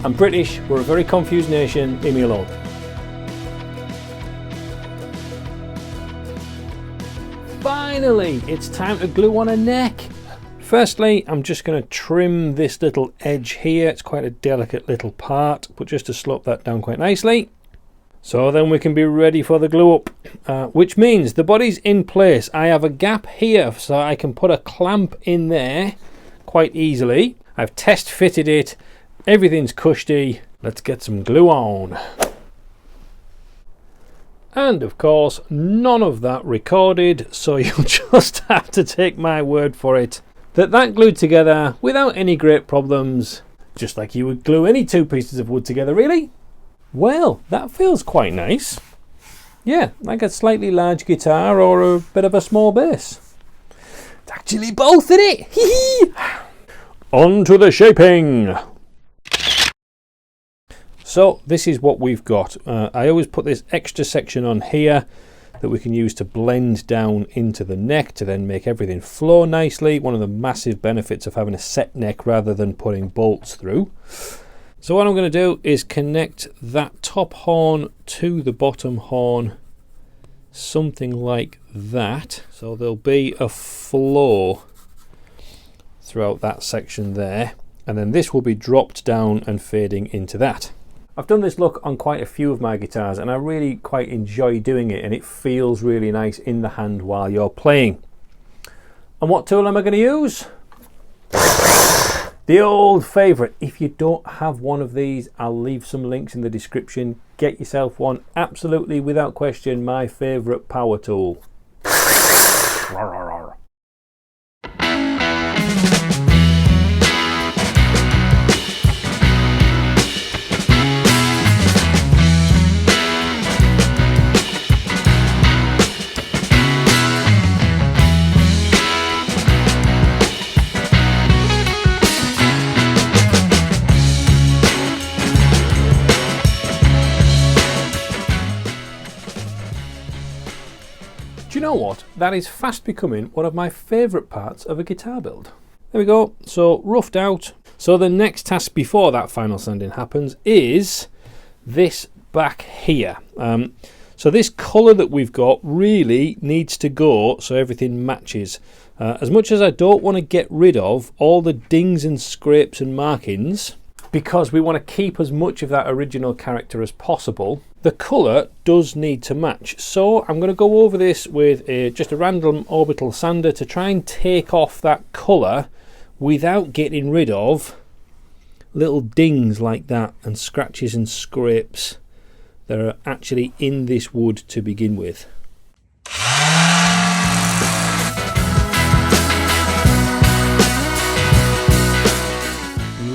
I'm British, we're a very confused nation, leave me alone. Finally, it's time to glue on a neck. Firstly, I'm just going to trim this little edge here. It's quite a delicate little part, but just to slope that down quite nicely. So then we can be ready for the glue up, which means the body's in place. I have a gap here so I can put a clamp in there quite easily. I've test fitted it. Everything's cushy. Let's get some glue on. And of course, none of that recorded, so you'll just have to take my word for it that glued together without any great problems, just like you would glue any two pieces of wood together, really. Well, that feels quite nice. Yeah, like a slightly large guitar or a bit of a small bass. It's actually both, isn't it? On to the shaping. So this is what we've got. I always put this extra section on here that we can use to blend down into the neck to then make everything flow nicely. One of the massive benefits of having a set neck rather than putting bolts through. So what I'm going to do is connect that top horn to the bottom horn, something like that. So there'll be a flow throughout that section there, and then this will be dropped down and fading into that. I've done this look on quite a few of my guitars and I really quite enjoy doing it, and it feels really nice in the hand while you're playing. And what tool am I going to use? The old favourite. If you don't have one of these, I'll leave some links in the description. Get yourself one. Absolutely, without question, my favourite power tool. Do you know what? That is fast becoming one of my favourite parts of a guitar build. There we go, so roughed out. So the next task before that final sanding happens is this back here. So this colour that we've got really needs to go so everything matches. As much as I don't want to get rid of all the dings and scrapes and markings, because we want to keep as much of that original character as possible, the colour does need to match. So I'm going to go over this with just a random orbital sander to try and take off that colour without getting rid of little dings like that and scratches and scrapes that are actually in this wood to begin with.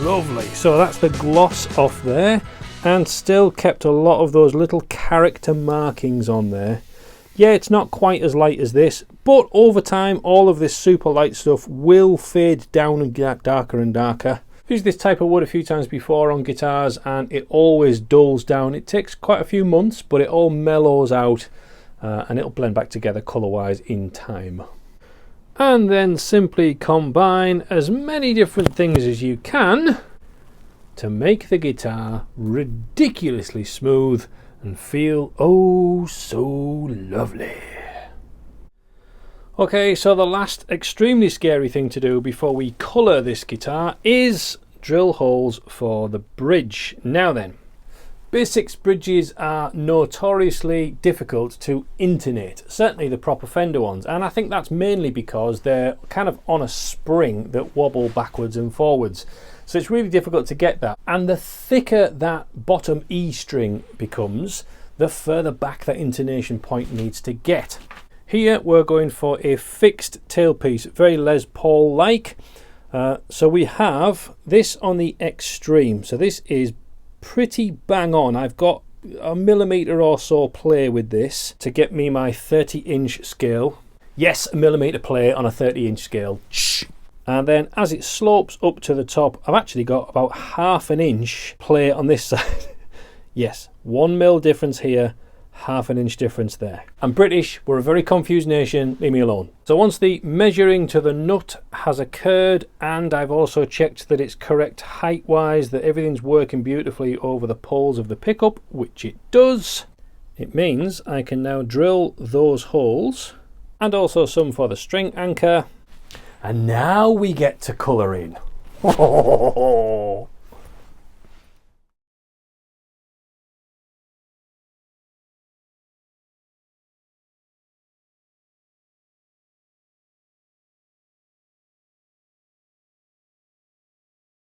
Lovely, so that's the gloss off there, and still kept a lot of those little character markings on there. Yeah, it's not quite as light as this, but over time all of this super light stuff will fade down and get darker and darker. I've used this type of wood a few times before on guitars and it always dulls down. It takes quite a few months, but it all mellows out and it'll blend back together colour wise in time. And then simply combine as many different things as you can to make the guitar ridiculously smooth and feel oh so lovely. Okay, so the last extremely scary thing to do before we colour this guitar is drill holes for the bridge. Now then, basics bridges are notoriously difficult to intonate, certainly the proper Fender ones, and I think that's mainly because they're kind of on a spring that wobble backwards and forwards. So it's really difficult to get that. And the thicker that bottom E string becomes, the further back that intonation point needs to get. Here we're going for a fixed tailpiece, very Les Paul-like. So we have this on the extreme. So this is pretty bang on. I've got a millimetre or so play with this to get me my 30-inch scale. Yes, a millimetre play on a 30-inch scale. Shh. And then as it slopes up to the top, I've actually got about ½ an inch play on this side. Yes, 1 mil difference here, half an inch difference there. I'm British, we're a very confused nation, leave me alone. So once the measuring to the nut has occurred, and I've also checked that it's correct height wise, that everything's working beautifully over the poles of the pickup, which it does, it means I can now drill those holes, and also some for the string anchor, and now we get to colour in.